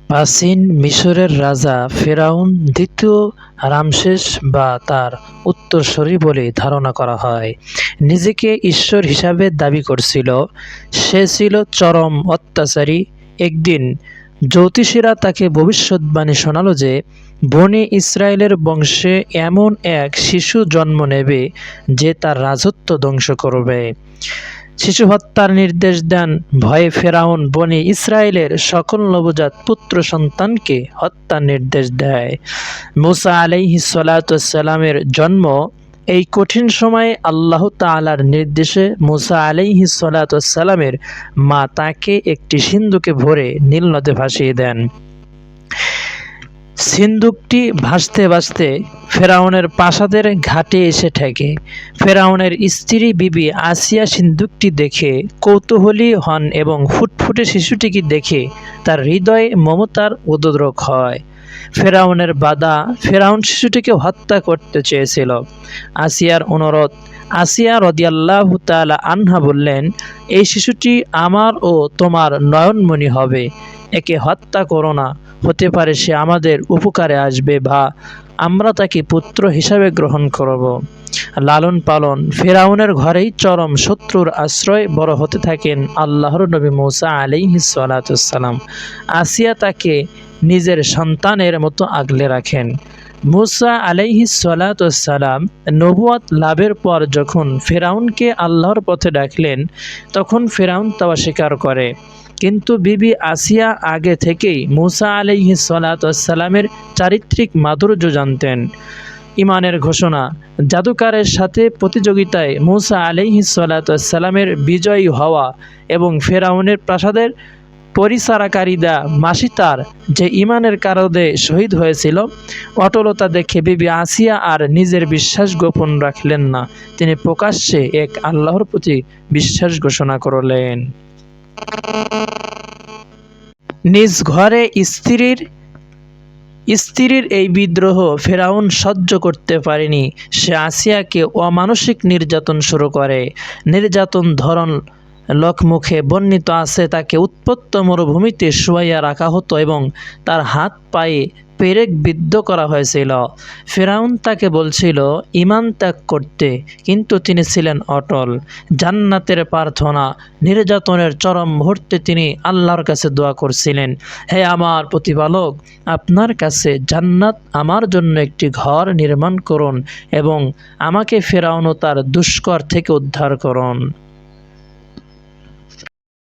প্রাচীন মিশরের রাজা ফেরাউন দ্বিতীয় রামসেস বা তার উত্তরসূরি বলে ধারণা করা হয়। নিজেকে ঈশ্বর হিসাবে দাবি করছিল। সে ছিল চরম অত্যাচারী। একদিন জ্যোতিষীরা তাকে ভবিষ্যদ্বাণী শোনালো যে বনি ইসরায়েলের বংশে এমন এক শিশু জন্ম নেবে যে তার রাজত্ব ধ্বংস করবে। শিশু হত্যার নির্দেশ দেন। ভয়ে ফেরাউন বনি ইসরায়েলের সকল নবজাত পুত্র সন্তানকে হত্যার নির্দেশ দেয়। মূসা আলাইহিস সালাতু ওয়াস-সালামের জন্ম। এই কঠিন সময়ে আল্লাহ তাআলার নির্দেশে মূসা আলাইহিস সালাতু ওয়াস-সালামের মা তাকে একটি সিন্দুকে ভরে নীল নদে ভাসিয়ে দেন। সিন্দুকটি ভাসতে ভাসতে ফেরাউনের প্রাসাদের ঘাটে এসে ঠেকে। ফেরাউনের স্ত্রী বিবি আসিয়া সিন্দুকটি দেখে কৌতূহলী হন এবং ফুটফুটে শিশুটিকে দেখে তার হৃদয়ে মমতার উদ্রেক হয়। ফেরাউনের বাধা, ফেরাউন শিশুটিকে হত্যা করতে চেয়েছিল। আসিয়ার অনুরোধ। আসিয়া রাদিয়াল্লাহু তাআলা আনহা বললেন, এই শিশুটি আমার ও তোমার নয়নমণি হবে। একে হত্যা করো না। হতে পারে সে আমাদের উপকারে আসবে বা আমরা তাকে পুত্র হিসাবে গ্রহণ করব। লালন পালন। ফেরাউনের ঘরেই চরম শত্রুর আশ্রয় বড় হতে থাকেন আল্লাহর নবী মূসা আলাইহিস সালাতু ওয়াস-সালাম। আসিয়া তাকে নিজের সন্তানের মতো আগলে রাখেন। মূসা আলাইহিস সালাতু ওয়াস-সালাম নবুয়ত লাভের পর যখন ফেরাউনকে আল্লাহর পথে ডাকলেন, তখন ফেরাউন তা অস্বীকার করে। কিন্তু বিবি আসিয়া আগে থেকেই মূসা আলাইহিস সালাতু ওয়াস-সালামের চারিত্রিক মাধুর্য জানতেন। ঈমানের ঘোষণা। জাদুকরের সাথে প্রতিযোগিতায় মূসা আলাইহিস সালাতু ওয়াস-সালামের বিজয়ী হওয়া এবং ফেরাউনের প্রাসাদের পরিচারকারীরা মাসিতার যে ঈমানের কারণে শহীদ হয়েছিল, অটলতা দেখে বিবি আসিয়া আর নিজের বিশ্বাস গোপন রাখলেন না। তিনি প্রকাশ্যে এক আল্লাহর প্রতি বিশ্বাস ঘোষণা করলেন। নিজ ঘরে স্ত্রীর এই বিদ্রোহ ফেরাউন সহ্য করতে পারেনি। সে আসিয়াকে অমানসিক নির্যাতন শুরু করে। নির্যাতন ধরন লোকমুখে বর্ণিত আছে, তাকে উত্তপ্ত মরুভূমিতে শুয়াইয়া রাখা হতো এবং তার হাত পায়ে পেরেক বিদ্ধ করা হয়েছিল। ফেরাউন তাকে বলছিল ঈমান ত্যাগ করতে, কিন্তু তিনি ছিলেন অটল। জান্নাতের প্রার্থনা। নির্যাতনের চরম মুহূর্তে তিনি আল্লাহর কাছে দোয়া করছিলেন, হে আমার প্রতিপালক, আপনার কাছে জান্নাত আমার জন্য একটি ঘর নির্মাণ করুন এবং আমাকে ফেরাউন ও তার দুষ্কর থেকে উদ্ধার করুন।